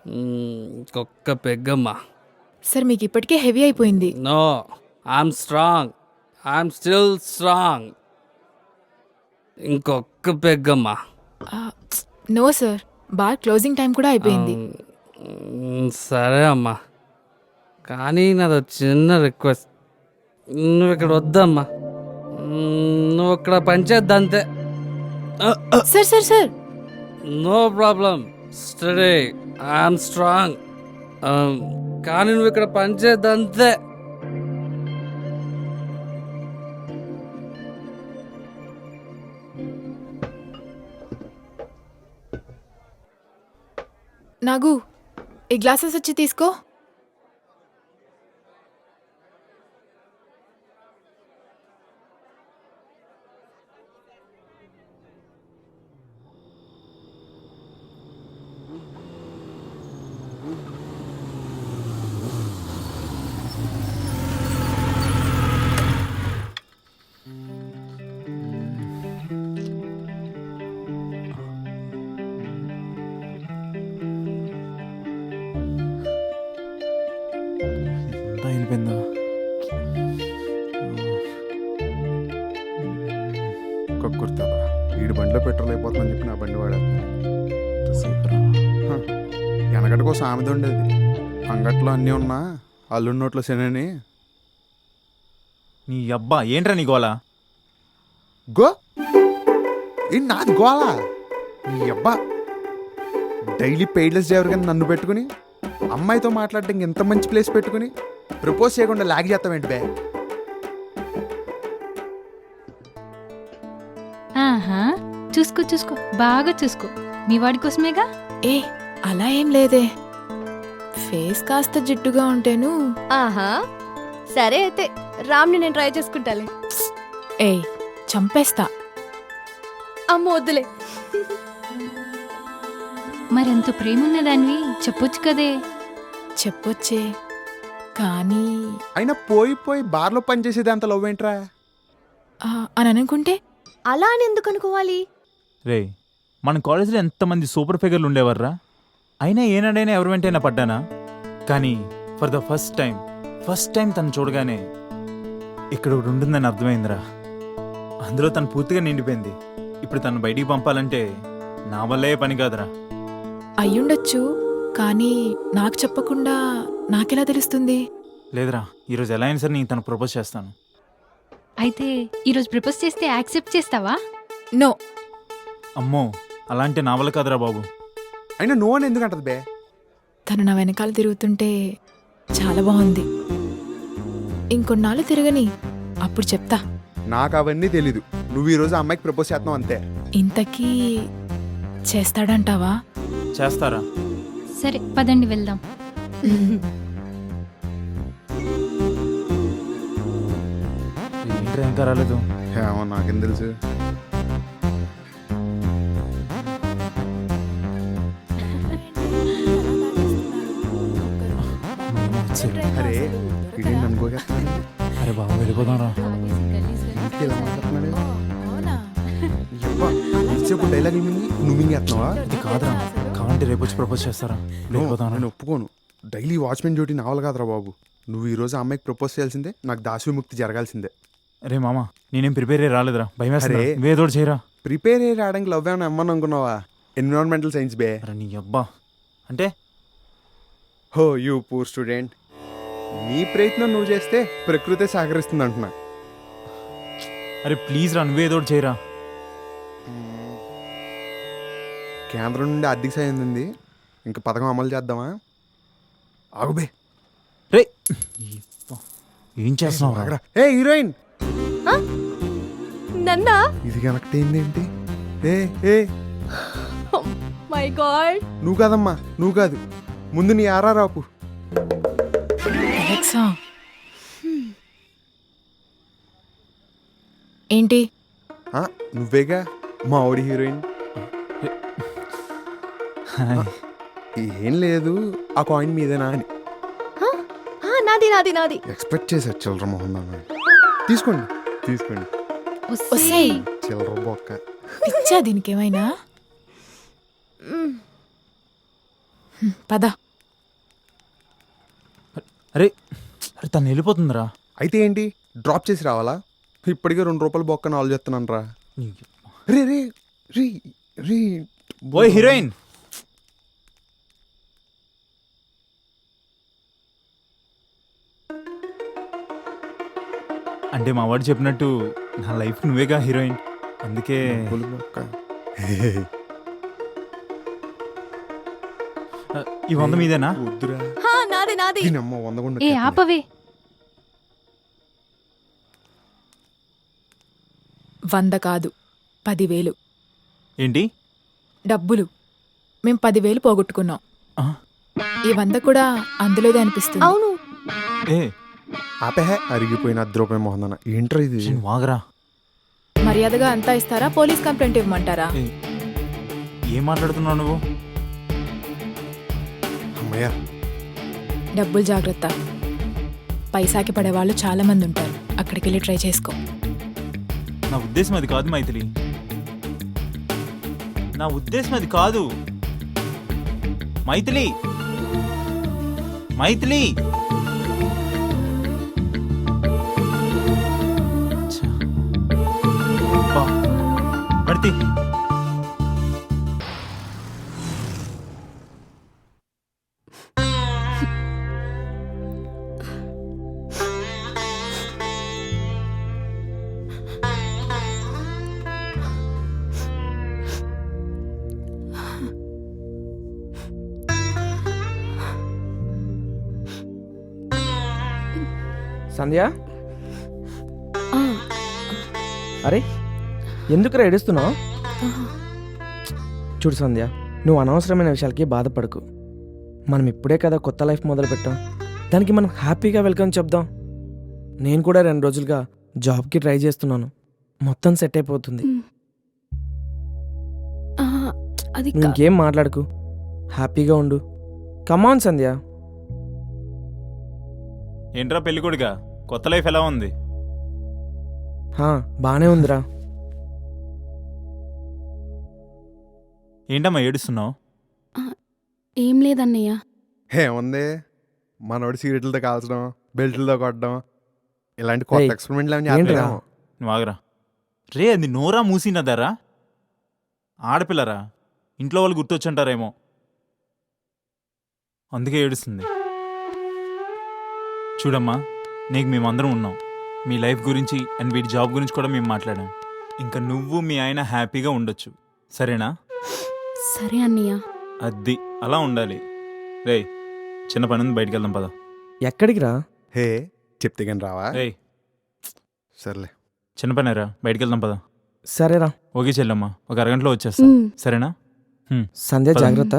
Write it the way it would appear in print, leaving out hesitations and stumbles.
ఇంకొక్క పెగ్గమ్మా. సార్ మీకు ఇప్పటికే హెవీ అయిపోయింది. No, I'm strong, I'm still strong. ఇంకొక్క పెగ్గమ్మా. No sir, bar closing time కూడా అయిపోయింది. సరే అమ్మా, కానీ నాది చిన్న రిక్వెస్ట్. నువ్వు ఇక్కడ వద్దమ్మా, నువ్వు ఇక్కడ పనిచేద్దంతే. Sir sir sir no problem, steady, I'm strong. కానీ నువ్వు ఇక్కడ పనిచేద్దంతే. నాగు, ఈ గ్లాసెస్ వచ్చి తీసుకో. అయిపోయిందా? కుర్తాదా వీడి బండిలో పెట్రోల్ అయిపోతుందని చెప్పి నా బండి వాడేస్తున్నాను. వెనకటికో సామెత ఉండేది, అంగట్లో అన్నీ ఉన్నా అల్లుడి నోట్లో శనని. నీ అబ్బా ఏంట్రా నీ గోలా? గో ఏంటి నాది గోలా? నీ అబ్బా డైలీ పెయిడ్లెస్ డ్రైవర్ కానీ నన్ను పెట్టుకుని అమ్మాయితో మాట్లాడడానికి ఎంత మంచి ప్లేస్ పెట్టుకుని ప్రపోజ్ చేయకుండా లాగ్ చేస్తావేంటి బే? ఆహా, చూసుకో చూసుకో, బాగా చూసుకో, మీ వాడి కోసమేగా. ఏ అలా ఏం లేదే, ఫేస్ కాస్త జిడ్డుగా ఉంటేను. ఆహా, సరే అయితే రామ్ని నేను ట్రై చేసుకుంటాలే. ఏ చంపేస్తా. అమ్మ వద్దులే. మరెంత ప్రేమున్నదానివి చెప్పొచ్చు కదే. చెప్పొచ్చే, కానీ అయినా పోయి పోయి బార్లో పనిచేసేది అంత లవ్ ఏంట్రా? అని అనుకుంటే అలా అని ఎందుకు అనుకోవాలి? రే, మన కాలేజీలో ఎంతమంది సూపర్ ఫిగర్లు ఉండేవర్రా. అయినా ఏనాడైనా ఎవరి వెంటైనా పడ్డానా? కానీ ఫర్ ద ఫస్ట్ టైం తను చూడగానే ఇక్కడ ఒకటి ఉంటుందని అర్థమైందిరా. అందులో తను పూర్తిగా నిండిపోయింది. ఇప్పుడు తను బయటికి పంపాలంటే నా వల్లే పని కాదురా. అయ్యుండొచ్చు, కానీ నాకు చెప్పకుండా నాకెలా తెలుస్తుంది? లేదురా, ఈరోజు ఎలా అయినా సరే నేను తను ప్రపోజ్ చేస్తాను. అయితే ఈరోజు ప్రపోజ్ చేస్తే యాక్సెప్ట్ చేస్తావా? నో. అమ్మో, అలాంటి నా వల్ల కాదురా బాబు. అయినా నువ్వు అని ఎందుకు అంటది బే? తను నా వెనకాల తిరుగుతుంటే చాలా బాగుంది. ఇంకొన్నాళ్ళు తిరగని, అప్పుడు చెప్తా. నాకు అవన్నీ తెలీదు. నువ్వు ఈరోజు అమ్మాయికి ప్రపోజ్ చేస్తున్నావు అంతే. ఇంతకీ చేస్తాడంటావా? చేస్తారా? సరే పదండి వెళ్దాం. ఏంట్రా ఇంకా రాలేదు? ఏమో నాకేం తెలుసు. అరే ఇదేంటి అనుకోకేస్తున్నాడు? అరే బాబు వెళ్ళిపోదాం రా. ఇంటికి ఇలా మాట్లాడుతున్నాడు. ఇంతసేపు డైలాగ్ నువ్వు మింగేస్తున్నావా? ఇది కాదురా, కావాలంటే రేపు వచ్చి ప్రపోజ్ చేస్తారా? వెళ్ళిపోదాం. నేను ఒప్పుకోను. డైలీ వాచ్మెన్ డ్యూటీ నావల్ కాదురా బాబు. నువ్వు ఈరోజు అమ్మాయికి ప్రపోజ్ చేయాల్సిందే, నాకు దాసి విముక్తి జరగాల్సిందే. అరే మామ, నేనేం ప్రిపేర్ అయ్యి రాలేదురా, భయం వేస్తా. అరే, వేదోడు చేయరా. ప్రిపేర్ అయ్యి రావడానికి లవ్ ఏమైనా అమ్మని అనుకున్నావా? ఎన్విరాన్మెంటల్ సైన్స్ బే. అరే నీ అబ్బా, అంటే హో యూ పూర్ స్టూడెంట్. నీ ప్రయత్నం నువ్వు చేస్తే ప్రకృతి సహకరిస్తుంది అంటున్నా. అరే ప్లీజ్ రా, నువ్వేదోడు చేయరా. కేంద్రం నుండి ఆర్థిక సాయం ఉంది, ఇంకా పథకం అమలు చేద్దామా? ఆగుబే. రే ఏం చేస్తున్నావు? ఏ హీరోయిన్, నన్నా? ఇది కనెక్ట్ అయింది ఏంటి? ఏ ఏ మై గాడ్, నువ్వు కాదమ్మా, నువ్వు కాదు, ముందు నీ ఆరా రాపు. అలెక్సా, ఏంటి? నువ్వేగా మా ఆవిడ హీరోయిన్. ఏం లేదు, ఆ కాయిన్ మీదేనా అని. నాది నాది నాది. ఎక్స్పెక్ట్ చేశారు చిల్లర మొహం. తీసుకోండి తీసుకోండి. ఒసేయ్, చిల్లర బొక్క. పిచ్చా దీనికేమైనా? పద. అరే అరే తను వెళ్ళిపోతుందిరా. అయితే ఏంటి, డ్రాప్ చేసి రావాలా? ఇప్పటికే 2 రూపాయలు బొక్కని ఆలోచిస్తున్నాను రా. రే రే రే రే ఓయ్ హీరోయిన్, అంటే మా వాడు చెప్పినట్టు నా లైఫ్ నువ్వేగా హీరోయిన్, అందుకే పులి బొక్క. ఈ 100 మీదేనా? వద్దురా. నాది నాది. దీనమ్మ 100 గుండా ఏ కట్టింది. ఆపవే. 100 కాదు, 10,000 ఏంటి? డబ్బులు. మేం 10,000 పోగొట్టుకున్నాం. ఆ? ఈ 100 కూడా అందులోదే అనిపిస్తుంది. అవును. ఏ ఆపే, అరిగిపోయిన 10 రూపాయలు మొహందన. ఏంట్రా ఇది? నేను వాగరా. మర్యాదగా అంతా ఇస్తారా, పోలీస్ కంప్లైంట్ ఇవ్వమంటారా? ఏ, ఏం మాట్లాడుతున్నావు నువ్వు? అమ్మయ్యా. డబ్బులు జాగ్రత్త. పైసాకి పడేవాళ్ళు చాలా మంది ఉంటారు, అక్కడికి వెళ్ళి ట్రై చేసుకో. నా ఉద్దేశం అది కాదు మైథిలి, నా ఉద్దేశం అది కాదు. మైథిలి, మైథిలి. ఛ. అబ్బా, పడితే సంధ్య, అరే ఎందుకురా ఏడుస్తున్నావు? చూడు సంధ్య, నువ్వు అనవసరమైన విషయాలకి బాధపడకు. మనం ఇప్పుడే కదా కొత్త లైఫ్ మొదలు పెట్టాం, దానికి మనం హ్యాపీగా వెల్కమ్ చెప్దాం. నేను కూడా 2 రోజులుగా జాబ్కి ట్రై చేస్తున్నాను, మొత్తం సెట్ అయిపోతుంది. అది నువ్వు ఇంకేం మాట్లాడకు, హ్యాపీగా ఉండు. కమాన్ సంధ్య. ఏంట్రా పెళ్ళికొడుగా, కొత్త లైఫ్ ఎలా ఉంది? బానే ఉందిరా. ఏంటమ్మా ఏడుస్తున్నావు? ఏం లేదన్నయ్య. ఏముంది, మనోడు సిగరెట్లతో కాల్చడం, బెల్ట్లతో కొట్టడం, ఇలాంటి కొత్త ఏయ్, ఎక్స్పెరిమెంట్లు ఏమి ఏంట్రా? చేస్తాం. నువ్వు ఆగరా. రే అది నోరా మూసినదారా? ఆడపిల్లరా, ఇంట్లో వాళ్ళు గుర్తొచ్చుంటారేమో, అందుకే ఏడుస్తుంది. చూడమ్మా, నీకు మేమందరం ఉన్నాం. మీ లైఫ్ గురించి అండ్ వీడి జాబ్ గురించి కూడా మేము మాట్లాడాం. ఇంకా నువ్వు మీ ఆయన హ్యాపీగా ఉండొచ్చు, సరేనా? సరే అన్నయ్య. అది అలా ఉండాలి. రే చిన్న పని ఉంది, బయటికి వెళ్దాం పద. ఎక్కడికి రా? హే, చెప్తే కానీ రావా? రే సర్లే. చిన్న పనేరా, బయటికి వెళ్దాం పద. సరేరా. ఓకే చెల్లమ్మా, ఒక అరగంటలో వచ్చేస్తా, ఉమ్. సరేనా? సంధ్య పద. జాగ్రత్త.